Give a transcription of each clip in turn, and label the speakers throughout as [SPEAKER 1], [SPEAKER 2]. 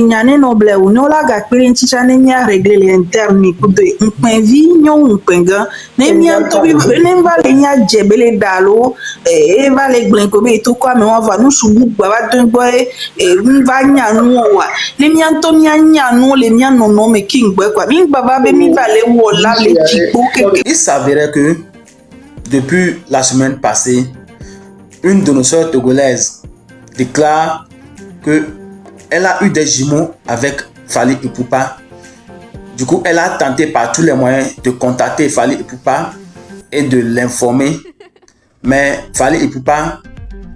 [SPEAKER 1] nyane noble ou no la ga kpirenti chane nya régler les internes kude mpenvi nyon mpenga ne mianto bi ne va le nya jebele dalo e va le glenko be to kwa me on va nous subu baba don boy e va nya nu wa ne mianto nya nu le nya no me king boy kwa mi baba be mi va le wo la le chipo que
[SPEAKER 2] il s'avérait que depuis la semaine passée, une de nos sœurs togolaises déclare que elle a eu des jumeaux avec Fally Ipupa. Du coup, elle a tenté par tous les moyens de contacter Fally Ipupa et de l'informer. Mais Fally Ipupa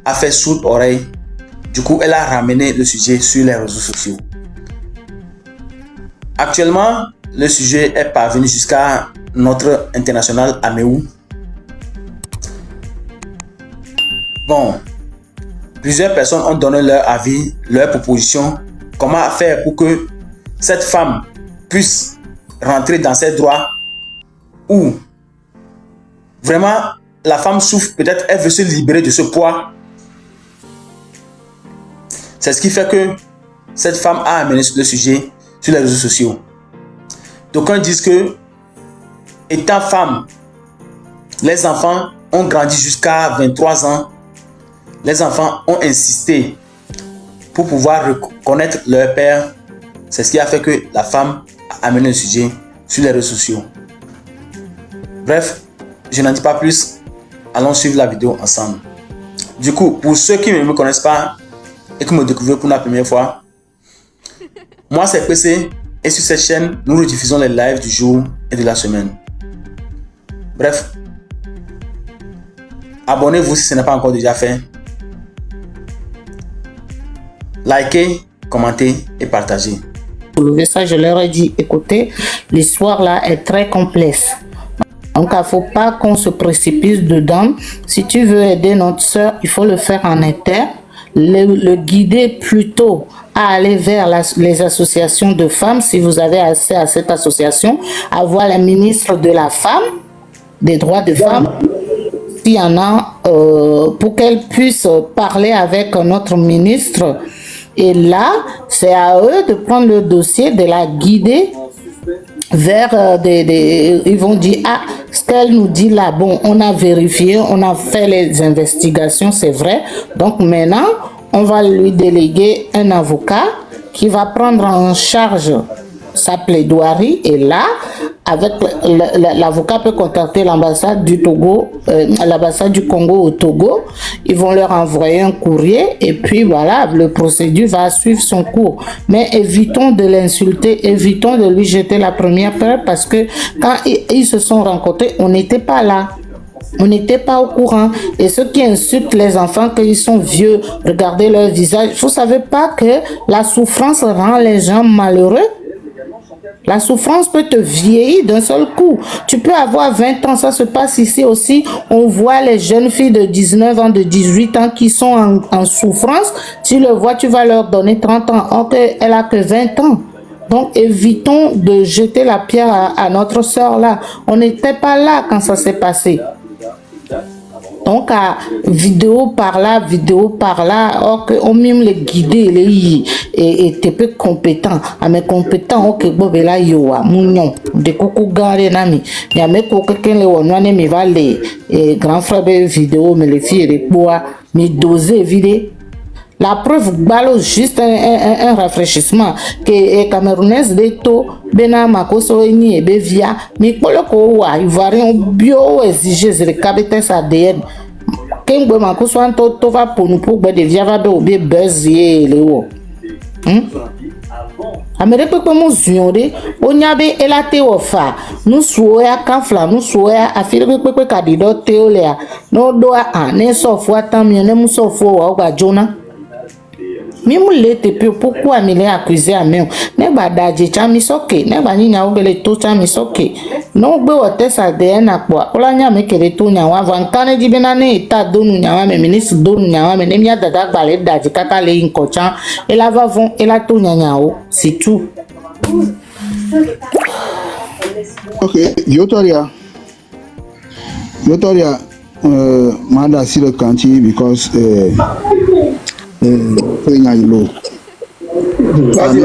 [SPEAKER 2] a fait sourde oreille. Du coup, elle a ramené le sujet sur les réseaux sociaux. Actuellement, le sujet est parvenu jusqu'à notre international Améou. Bon, plusieurs personnes ont donné leur avis, leur proposition, comment faire pour que cette femme puisse rentrer dans ses droits ou vraiment la femme souffre, peut-être elle veut se libérer de ce poids. C'est ce qui fait que cette femme a amené le sujet sur les réseaux sociaux. D'aucuns disent que étant femme, les enfants ont grandi jusqu'à 23 ans. Les enfants ont insisté pour pouvoir reconnaître leur père. C'est ce qui a fait que la femme a amené le sujet sur les réseaux sociaux. Bref, je n'en dis pas plus. Allons suivre la vidéo ensemble. Du coup, pour ceux qui ne me connaissent pas et qui me découvrent pour la première fois, moi c'est PC et sur cette chaîne, nous rediffusons les lives du jour et de la semaine. Bref, abonnez-vous si ce n'est pas encore déjà fait. Likez, commentez et partagez.
[SPEAKER 3] Ça, je leur ai dit, écoutez, l'histoire là est très complexe. Donc, il ne faut pas qu'on se précipite dedans. Si tu veux aider notre soeur, il faut le faire en interne, le guider plutôt à aller vers les associations de femmes, si vous avez accès à cette association, à voir la ministre de la femme, des droits des femmes, s'il y en a, pour qu'elle puisse parler avec notre ministre. Et là, c'est à eux de prendre le dossier, de la guider vers ils vont dire, ah, ce qu'elle nous dit là, bon, on a vérifié, on a fait les investigations, c'est vrai. Donc maintenant, on va lui déléguer un avocat qui va prendre en charge sa plaidoirie. Et là, avec l'avocat peut contacter l'ambassade du Togo, l'ambassade du Congo au Togo. Ils vont leur envoyer un courrier et puis voilà, le procédure va suivre son cours. Mais évitons de l'insulter, évitons de lui jeter la première pierre parce que quand ils se sont rencontrés, on n'était pas là. On n'était pas au courant. Et ceux qui insultent les enfants qu'ils sont vieux, regardez leur visage. Vous ne savez pas que la souffrance rend les gens malheureux? La souffrance peut te vieillir d'un seul coup. Tu peux avoir 20 ans, ça se passe ici aussi. On voit les jeunes filles de 19 ans, de 18 ans qui sont en souffrance. Tu le vois, tu vas leur donner 30 ans. Or, elle a que 20 ans. Donc, évitons de jeter la pierre à notre soeur là. On n'était pas là quand ça s'est passé. Donc, à vidéo par là, or qu'on même les guider, et t'es peu compétent. À mes compétents, ok, bobé là, yoa, mounion, de coucou garé nami. Y'a mes coquins, les wanouane, mais va les grands frères vidéo, mais les filles, les bois, mais doser, vider. La preuve, balo juste un rafraîchissement que les Camerounaises de to bena makoso eni et bevia mais pour le coup ils varient bio exiger les cabites ADN kengbe makoso anto to va pour nous pour de via va be obi buzzy le wo amere pepe mo zunyore onyabe elate ofa nu suoya kanfla nu suoya afire pepe kadido teolea no do a ne sofo atamie ne mu sofo wa gba jona. Mimu lete pe pourquoi me les accuser à même ne ba daje chami soke ne ba nyinya ogele to chami soke no gbe o test ADN akwa ola nya me kere to nya wa van kane di bena ne eta donu nya wa me ministre donu nya wa me ne mia dada gbale daje kaka le inkocha et la va vont et la to nya o c'est tout.
[SPEAKER 4] Okay, Yotoria mada si le kanti because low.
[SPEAKER 5] Vas-y,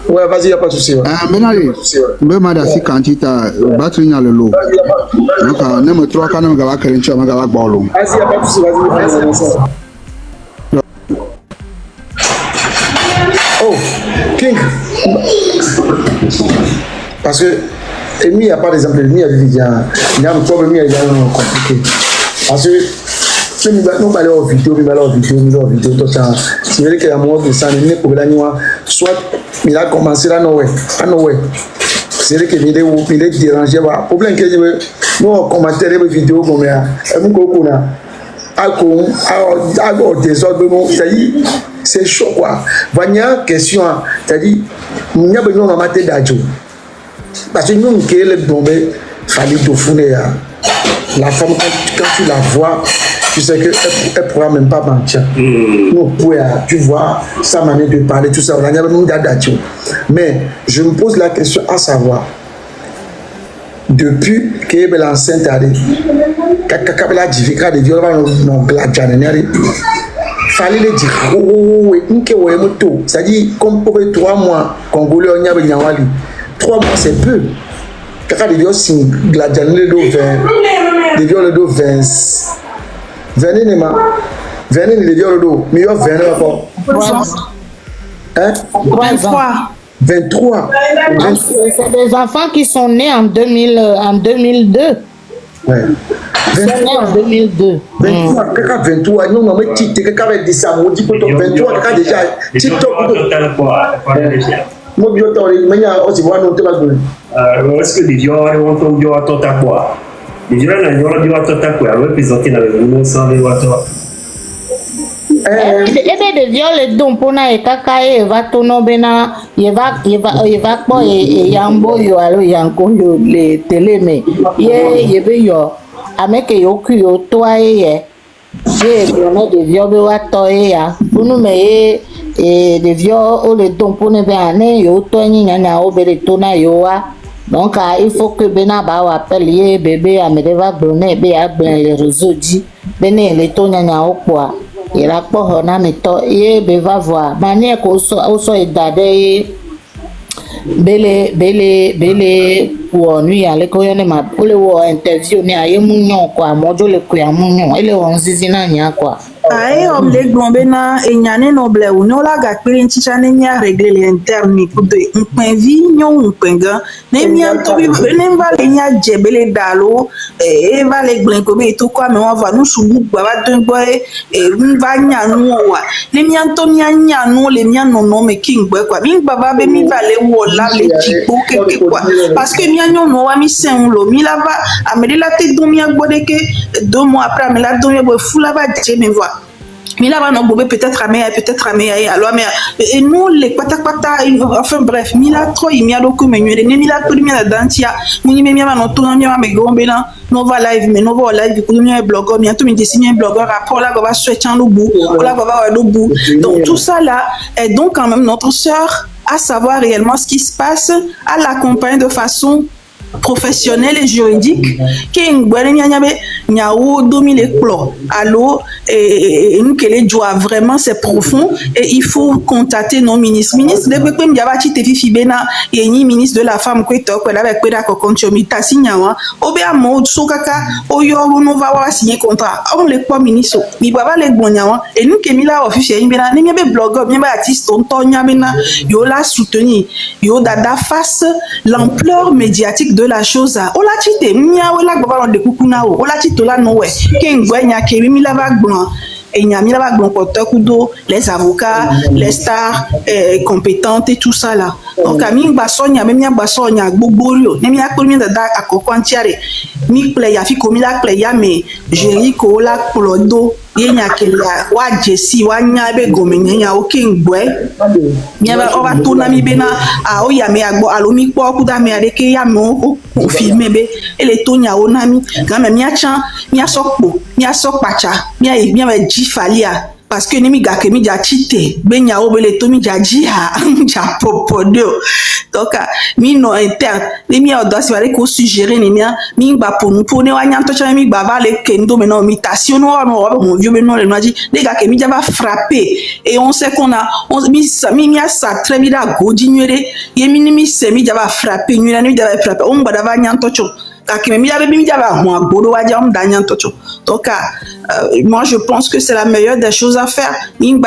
[SPEAKER 5] ouais, vas-y, y a pas de souci.
[SPEAKER 4] Maintenant, je m'adresse quand tu as battu dans le lot. Donc, on aime trois canaux, on va créer un chum, on va ballon.
[SPEAKER 5] Vas-y, y a pas de souci, vas-y. Oh, King. Parce que, il n'y a pas d'exemple, il y a un problème, il y a un compliqué. Parce que, nous allons en vidéo, tout ça. C'est vrai qu'il y a un moment de ça, il n'est pas là, soit il a commencé là, non, c'est vrai qu'il est dérangé. Le problème que nous, on commence les vidéos comme ça, c'est chaud quoi. Il y a une question, c'est-à-dire, il y a besoin de mater d'adjo. Parce que nous, qui est le bombé, Khalid Dofouné, la femme, quand tu la vois, tu sais qu'elle ne pourra même pas mentir. Nous, tu vois, sa manière de parler, tout ça, on a besoin d'adjo. Mais je me pose la question à savoir, depuis que est l'enceinte allée, quand la difficulté de violence non gladiateur, fallait le dire c'est-à-dire comme pour 3 mois congolais on y avait 3 mois c'est peu quand les viols sont gladiateur les viols de 20 venez les viols de meilleur 20 encore hein 23
[SPEAKER 3] c'est des enfants qui sont nés en 2002.
[SPEAKER 5] Ouais.
[SPEAKER 3] 23 en 2002.
[SPEAKER 5] 23, quelqu'un 23, non, non, mais quelqu'un avec des samots, dit que 23, quelqu'un déjà, TikTok. Moi, je mais il y a aussi voir notre bague.
[SPEAKER 6] Est-ce que les vieux ont ton vieux à ton quoi? Les vieux n'ont pas de ton quoi, représenté dans le monde sans les voitures.
[SPEAKER 3] De viol donc pour na kaka va tono bena il va pas et yambo yo alo yanko yo les télé mais ye be yo avec yo ku yo toi ye on de viol be wa to ya pour nous mais et de viol o le donc pour ne ben yo to ni na o be de tona yo wa donc il faut que bena ba wa appeler bébé a me va donner be a ben les réseaux dit bene le tonya na o quoi il a pas honna mais toi il va voir manière qu'on soit d'adé bele pour nuit aller quand on est ma pour le interview ni aye munyon quoi mojo le kuya munyon ele on zizina nya quoi
[SPEAKER 1] aye omle glombe na enyane noble ou no la ga kpiri nchicha ne nya régler les internes kude mpenvi nyon mpenga ne mianto bi ne va le nya jebele dalo e va le glenko be to kwa me on va nous subu ba don boy e va nya nu wa le mianto nya nu le nya no me king boy kwa mi baba be mi va le wo la le chipo quelque quoi parce que mi nyon no wa mi sen lo mi la va ameli la te do mi agbode ke 2 mois après me la do mi bo fou la va je me vois mais là on a peut-être à meilleur alors mais et nous les pata enfin bref mi la trop il mi a beaucoup mais mi la tout mi la dantia mi mi ma no tout mi ma me gombe là no va live mais no va live pour mi blogueur mi tout mi dessiner blogueur après là va switcher en bout là va au bout donc tout ça là est donc quand même notre sœur à savoir réellement ce qui se passe à l'accompagner de façon professionnelle et juridique qui nyao 2000 éclos allo et nous que les joie vraiment c'est profond et il faut contacter nos ministres de peu m'diaba ti tefi fibena et ni ministre de la femme ko to ko avec peda ko konchomita sinyawa obe amo sokaka oyo no va wa signer contrat on le quoi ministre mi baba le bonyawa et nous que mi la officiel mbena ni be blogger mi ba artiste on to nyamena yo la soutenir yo dada face l'ampleur médiatique de la chose a ola chite mia wala baba de kukuna o ola chite la no we ken gwenya ke mi la va gbon et il y a mis là les avocats, les stars compétentes et tout ça là. Donc à mi basonya même ya basonya gbogboro nem ya komi da akokwantiare mi ple ya fi komi la ple ya me jeri ko la plodo ye nya ke ya wa jesi wa nya be gomenye ya okin gwe mi ba o ba to na mi be na a o ya me agbo alomi po ku da me ade ke ya mo o filme be ele to nya o na mi ga me mi a chan mi a sokpo mi a sokpacha mi a ji falia parce que nimi gake mi ja chite benya obele to mi ja ji ha ja popodo donc mi no interne ni mi audace va ko suggérer ni mi ba pour nous pour ne wa nyanto cha mi ba va le kendo mais non mutation no mon vieux mais non le dit les gars que mi va frapper et on sait qu'on a mi a ça très bien à godinere ye mi se mi va frapper ni va frapper on ba va nyanto cho donc moi je pense que c'est la meilleure des choses à faire. Donc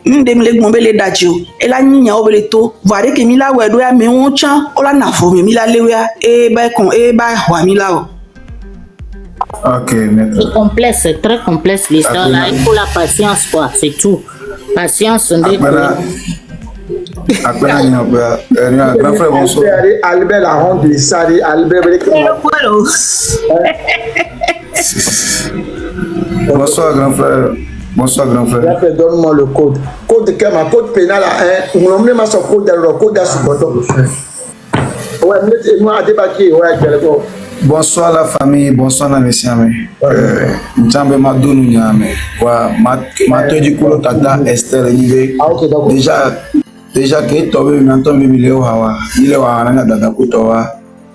[SPEAKER 1] une de mes gombele dadio et la niña obeleto voir que mila wedo ya me on chan ola na fo me mila lewe e ba kon e ba wa mila o.
[SPEAKER 4] Ok, maître.
[SPEAKER 3] C'est complexe, c'est très complexe l'histoire là. Il faut la patience quoi, c'est tout. Patience, on dit.
[SPEAKER 4] Après, grand frère, bonsoir.
[SPEAKER 5] Albert la honte de ça, Albert.
[SPEAKER 4] Bonsoir, grand frère. Bonsoir, grand frère.
[SPEAKER 5] Donne-moi le code. Code de ma code pénal à 1. On m'a mis son code de le code à ce bouton. Ouais, moi, à débattre, ouais, quelqu'un.
[SPEAKER 4] Bonsoir la famille, bonsoir la messieurs. Njambe madonu nyame. Wa mato di kulo tata Esther nive. Déjà que tobe nanto mimileo hawa. Ile wa nana dada kutowa.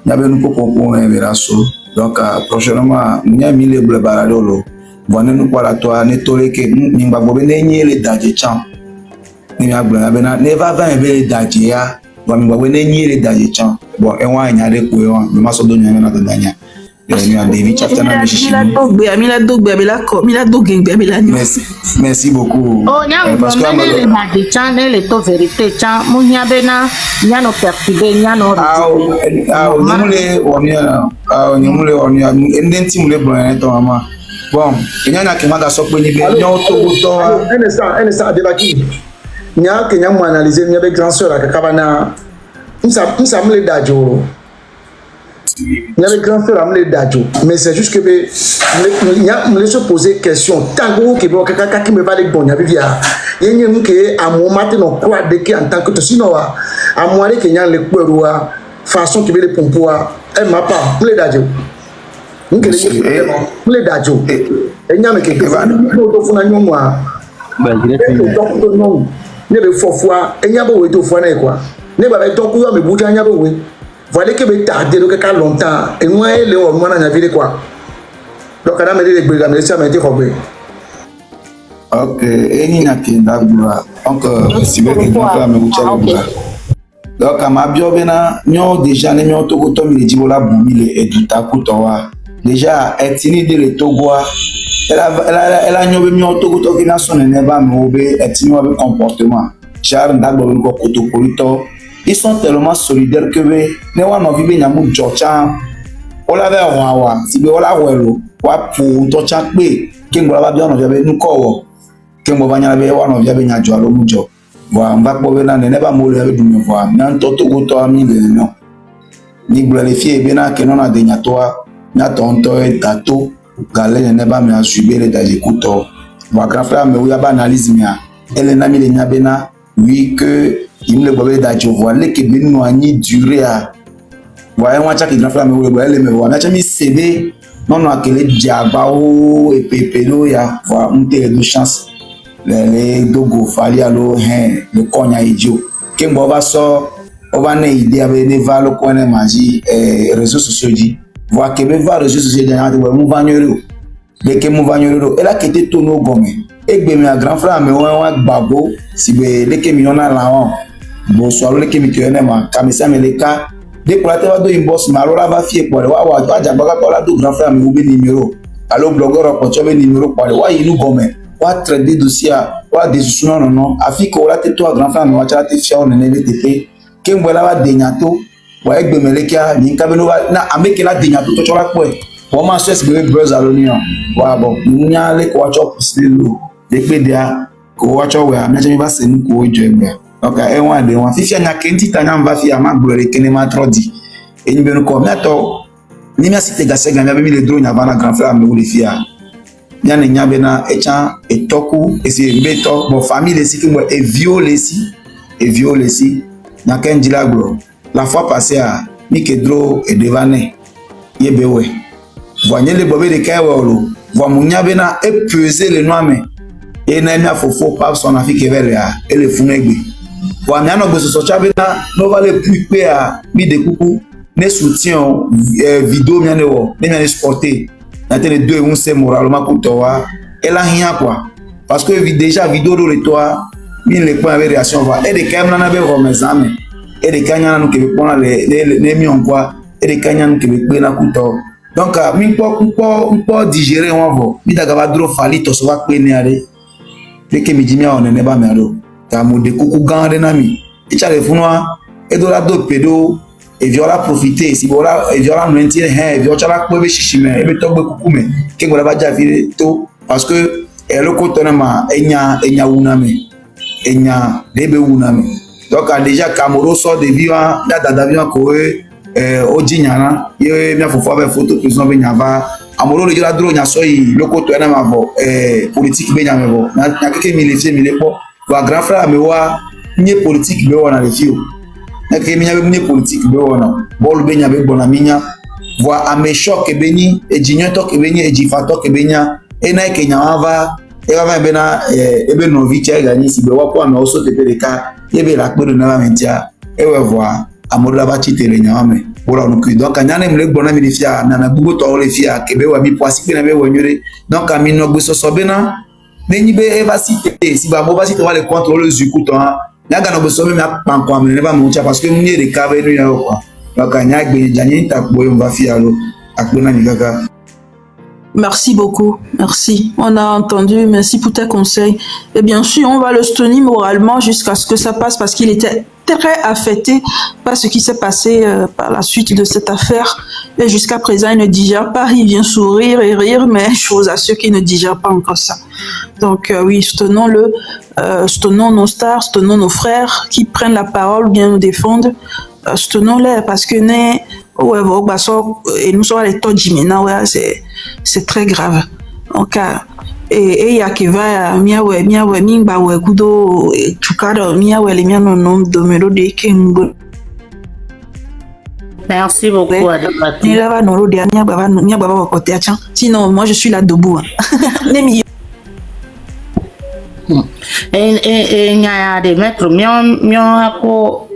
[SPEAKER 4] Nyabe nuko konko everaso. Donc prochainement nyami le ble baradolo. Bonne nous pour la toi ne toleke nimba bobene nyele daje cham. Ni agble abena ne va va ebe daje ya. Bon nimba bobene nyele daje cham. Bon e wa nyale ko e wa me maso do nyame na dadanya. Merci beaucoup.
[SPEAKER 3] Oh, parce que
[SPEAKER 5] il y a les grands frères amenés d'adjo, mais c'est juste que me laisse poser question. Tant que vous quelqu'un qui me va les bons, il y a une que à mon matin on croit de qui en tant que sinon à moi les Kenyans les courroies façon qui veut les pompois, elle m'a pas me les d'adjo. Me les d'adjo. Et n'y a que va nous fona nyomwa. Donc non, ne be fofua, et n'y a pas où to fona quoi. Ne ba to ku yo me buja nya ba we. Voilà que me tarder donc qu'à longtemps et moi les on m'en a vu quoi donc on a mis les brigands ça m'a été robé.
[SPEAKER 4] Ok et ni na kinda gura donc si vous voulez faire me boucher donc à ma bio bena nyo déjà ne nyo to ko to mi dibola bumi le eduta kutowa déjà etini de le togoa elle a nyo be nyo to ko to ki na sonne ne ba me obe etini wa be comportement char ndagbo ko kotokolito. Ils sont tellement solidaires que ne wa no vibe nyamu jocha ola ve wa si be ola welo wa pu to cha pe ke ngba ba bi ono jabe nu ko wo ke ngba banya be wa no jabe nya jo alo mujo wa mba po be na ne ba mo le be du me wa na to to go to ami le no ni gba le fie be na ke no na de nya to nya to nto e tato gale ne ba me asube le daje kuto wa grand frère me ya ba analyse mia ele na mi le nya be na oui que il me le d'adjo voilà que bien nous ani duré à voilà moi chaque grand frère me me voilà chaque mi cb non non aquele diabao et pepelo ya voilà on te deux chances les dogo fali alo le konya idio que on va so on va ne idée avec des valo ko ne magie réseaux sociaux dit voilà que me va réseaux sociaux dans de mo vanyoro de que mo vanyoro et là que te tono gomme et be mi grand frère me wa gbabo si be de que mi on a là bonsoir le kemi tiene ma kamisa meleka de pour la do inbox ma alors va fier pour wa aja baka ko la do grand frère mi ube numéro allo blogueur ko chobe numéro pour wa yinu gomme wa trader dossier wa des non afiko la te toi grand frère mi wa cha te fier on ne VTP kembola wa denyato wa egbe meleka ni kabelo na ameke la denyato to chola ko o ma stress be brothers alonion wa bon nya le ko chop silo de pe dia ko wa cho we na je ba se nu ko jo egbe. Ok, et on a des gens qui ont quinti tanyam va faire ma gloire qui ne m'a trop dit. Et nous venons comme attends, ni merci te gase ganga mis les drones avant la grand frère me ou les filles. Nya ne nya bena echa etoku et c'est beto bon famille les qui est violé si nya ken dilagro. La fois passée à mi kedro et devané. Yebewe. Voyez les bobé de kaewolo. Voa munya bena e peser le noame. Et na mia fofo pas son Afrique vers et le funegbe. Voa mia no beso socha bena no vale plus pe a mi de coucou ne soutien vidéo mia ne wo ne mia sporter. Na tele deux on c'est moralement pour toi. Elle a rien quoi. Parce que déjà vidéo de toi mi le point avec réaction va et de quand même na be romezame. Et de kanya nous que prendre les mi on quoi et de kanya nous que be na kuto. Donc mi po digérer on va. Mi daga va dro fali to so va pe ne ale. Dès que mi dimia on ne ba me alo. Ta mo de kuku gande na mi. E cha le funwa e do la do pedo e viola profiter si bola e viola no entire he viola cha ko be shishime e be to gbe kuku me ke go la ba ja vi to parce que e lo ko to na ma enya una me enya debe una me. Donc déjà Camoro sort de vivant dada vivant ko ojinyana ye mi afofo avec photo prison be nyava amoro le jura dro nya so yi lokoto na ma bo politique be nya me bo na keke mi le fie mi le po wa grand frère me wa nye politique be wona le fio na keke mi nya be nye politique be wona bol be nya be bona minya wa ame choc e beni e jinyo to ke beni e jifato ke benya e na ke nya va e va be na e be no viche gani si be wa ko ame oso te peleka ye be la kpedo na mentia e we voir amoro la ba chitele nyame wala no ki donc anyane mle gbona mi fia na bugo to le fia ke be wa mi poisi pe na be wonyure donc ami no gbe so bena nyi be e va citer si ba mo va citer va le contrôler zuku to na ga no gbe so me pa ko am ne ba mo cha parce que mi de ka be no ya ko donc anya gbe jani ta boy on va fia lo akbena ni gaga.
[SPEAKER 1] Merci beaucoup, merci. On a entendu, merci pour tes conseils. Et bien sûr, on va le soutenir moralement jusqu'à ce que ça passe parce qu'il était très affecté par ce qui s'est passé par la suite de cette affaire. Et jusqu'à présent, il ne digère pas, il vient sourire et rire, mais je vous assure qu'il ne digère pas encore ça. Donc oui, soutenons-le, soutenons nos stars, soutenons nos frères qui prennent la parole, bien nous défendent. Soutenons-les parce que ouais, et nous sommes les taux maintenant, ouais, c'est très grave. Donc, et il y a qui va, miawe, mingba, ouais, kudo, chukado, miawe, les miens non, domino de kingo.
[SPEAKER 3] Merci beaucoup,
[SPEAKER 1] sinon, moi, je suis là debout.
[SPEAKER 3] Et il y a des maîtres,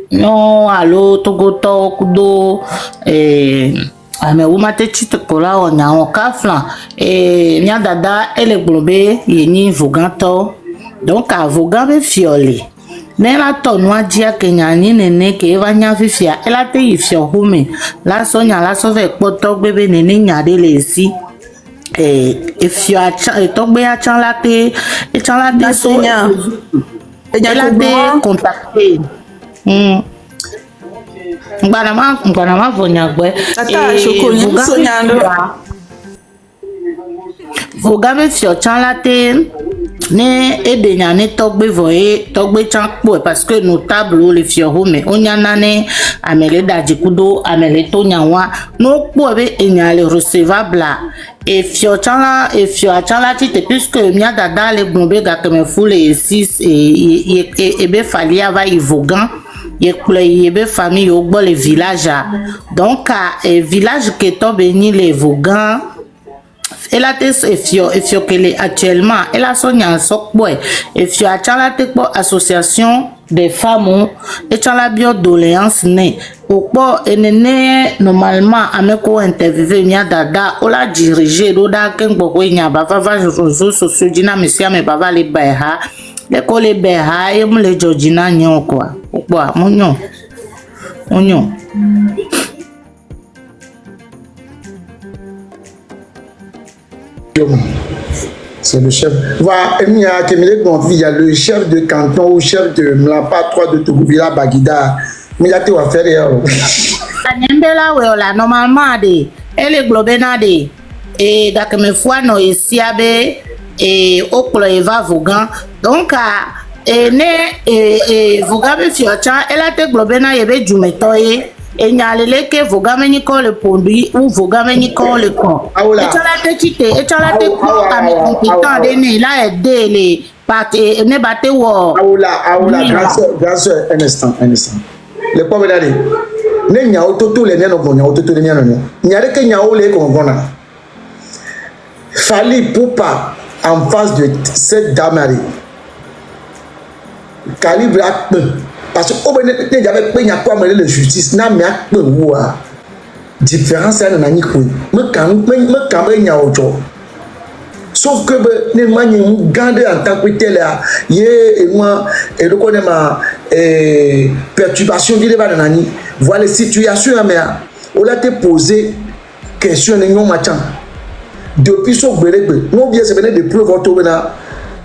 [SPEAKER 3] non allo togoto kudo ame umate chite kola onya okafla nya dada ele globe yeni voganto donc avogan be fiole ne la tonwa dia kenya ni nene ke va nya fifia ela te ifio home la sonya la so ve poto gbebe nene nya de lesi ifio acha togbe acha la te so ela te contacter Ngbanama vonyagwe vogabe fio chanlate ne edenya ne togbe voye togbe chankpo parce que notable le fio home onyanane amele dajikudo amele tonyawa no kpo be enyale recevable et fio chanla tite puisque mia dada le blombe ga keme fule et 6 et be fali ava ivogan ye be famille au bon les villages donc village que to beni les vogan elle a tes efio qu'elle actuellement elle a son sok boy efio a chala te po association des femmes et chala bio doléance ne au po enene normalement ameko interviewer nya dada o la diriger do da ken gbogbo nya ba va réseaux sociaux dina mesia me ba va le ba ha le ko le ba ha e mu le jojina nyon quoi Boa, monyon.
[SPEAKER 5] C'est le chef. Il y a le chef de canton ou chef de Mlapa 3 de Togouvila Bagida. Mais il y a tout à faire.
[SPEAKER 3] Normalement, elle est globale. Et d'accord, mes fois, nous ici, et au Ploeva Vogan. Donc, vogabe fiocha elle a te globena yebe jumetoye e nyalele ke vogame ni ko le pondu ou vogame ni ko le kon e chala te chite e chala te ko ame compétent de ne la aider les parti ne batte wo
[SPEAKER 5] grâce un instant le pauvre dadi ne nya ototo le ne no nya ototo le nya no nya de ke nya o le ko ngona Fali Poupa en face de cette dame-là. Calibre à peu. Parce que il y avait pas de justice, n'a mais à peu ou à différence à l'année quoi. Me camé autre. Sauf que les manières gardent en tant que tel là, et moi et le connaît ma perturbation qui est dans l'année. Voilà les situations mais on l'a te posé question de non machin. Depuis ce que nous bien c'est des preuves autour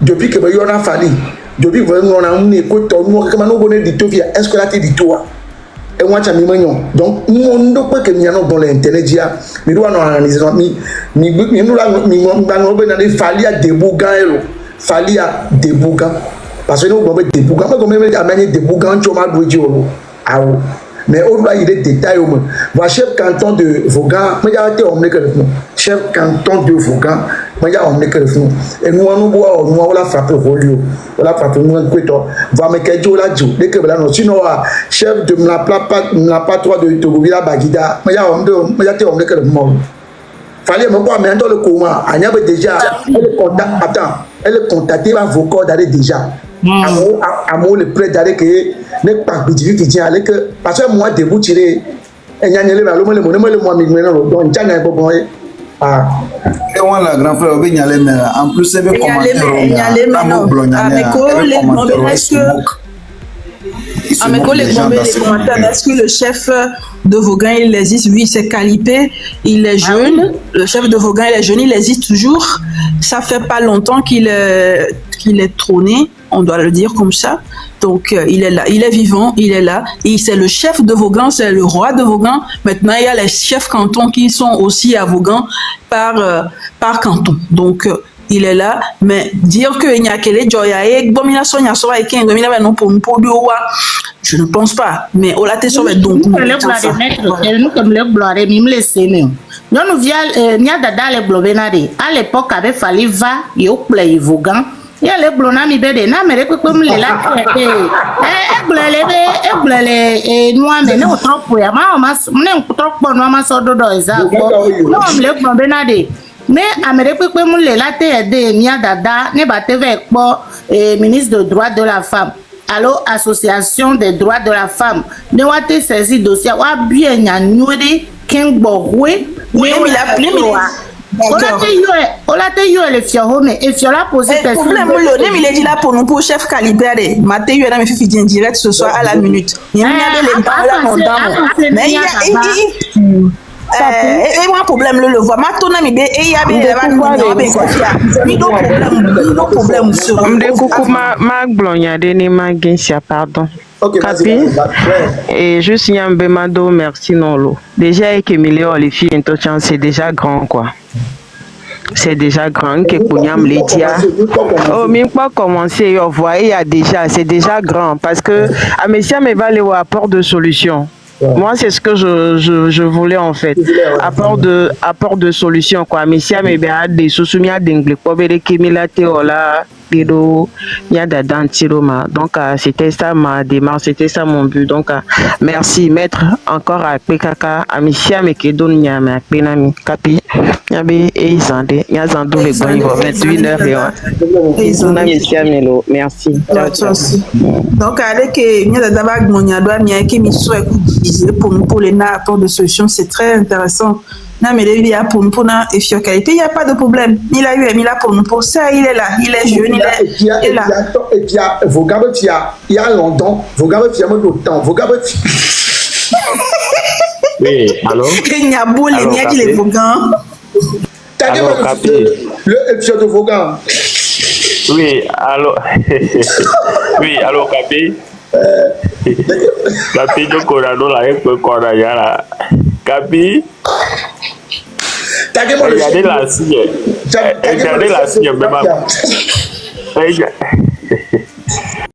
[SPEAKER 5] depuis que y en a fallu. Depuis que nous avons une écoute, nous avons dit tout via est-ce que là tu dis toi et moi tu mignon donc nous ne pas que nous avons dans l'internet dia mais nous analyser nous là fali à débougan fali à débougan parce que nous avons débougan mais comme même amener débougan tu m'as dit mais on va y des détails au moins va chef canton de Vaughan mais il y a été emmené que le chef canton de Vaughan mais il y a emmené que le et nous on l'a frappé au lieu on l'a frappé nous quoi va me que Dieu là Dieu dès que là non sinon chef de la pas toi de Togobila Bagida mais il y a été emmené que le monde fallait me voir mais dans le coma Anya déjà elle est contactée l'avocat d'aller déjà amour le prêt d'aller que n'est pas petit qui tient avec parce que moi debout tiré et n'y a rien là le moi maintenant donc j'en ai pas bon ah
[SPEAKER 4] et on la grand frère ben yale mais en plus c'est bien commentaire
[SPEAKER 1] est-ce que le chef de Vaughan il existe? Oui, c'est Calipé, il est jeune. Le chef de Vaughan il est jeune, il existe toujours. Ça fait pas longtemps qu'il est trôné, on doit le dire comme ça. Donc il est là, il est vivant, il est là. Et c'est le chef de Vaughan, c'est le roi de Vaughan. Maintenant il y a les chefs cantons qui sont aussi à Vaughan par canton. Donc il est là, mais dire que il y a quel joyae, je ne pense pas. Mais on l'a été sur donc.
[SPEAKER 3] Nous comme le gloire, même les sénés. Nous via n'y a dada les blobenade. À l'époque avait fallu va yo play Vaughan. Il y a les blonami bébé, na mais comme les là. Et nous mais nous trop pour ya ma nous trop pour nous ma so dodo exact. Non les blobenade. Mais Amérique peut me la aider Nia Dada ne batte avec ministre des droits de la femme. Alors association des droits de la femme ne va te saisir dossier wa bien nyanyori king borwe
[SPEAKER 1] oui il a appelé
[SPEAKER 3] on a te yo le fioro mais et fiola poser question
[SPEAKER 1] problème le il est dit là pour nous pour chef Calibert Mathieu il a me fait en direct ce soir à la minute il y a mais il y a et moi problème le voit maintenant mais et il y a problème sur
[SPEAKER 7] ma glognade ni ma gensia pardon Capi et juste Yambemado merci non lo déjà que millions les filles intochan c'est déjà grand quoi. C'est déjà grand que Kounyam Letia. Oh, même pas commencer, vous voyez, il y a déjà, c'est déjà grand parce que Amécia me va aller au apport de solution. Moi, c'est ce que je voulais en fait. Apport de solution quoi. Amécia me va des sous-soumis d'anglais. Pour ver qui m'a là. Donc c'était ça ma démarche, c'était ça mon but. Donc merci maître encore à PKK Amicia me qui donne nyama penami capi yabe et zande yazando les bonnes 21h merci.
[SPEAKER 1] Donc avec nya d'abord monya doit nya qui mi so écouter pour les apports de solution, c'est très intéressant. Non, mais il y a pour nous, et sur qualité, il n'y a pas de problème. Il a eu, il a pour nous, pour ça, il est là, il est jeune, il est là.
[SPEAKER 5] Et puis, vos gars, il y a longtemps, vos gars, il y a longtemps, vos gars,
[SPEAKER 6] oui, alors?
[SPEAKER 1] Il y a beau, il y a les Vaughan.
[SPEAKER 5] T'as dit le épisode de Vaughan.
[SPEAKER 6] Oui, alors. Oui, alors, Capi. Capi, donc, on a là, un peu, qu'on a là. Capi. Regardez la signe. Regardez la signe, même.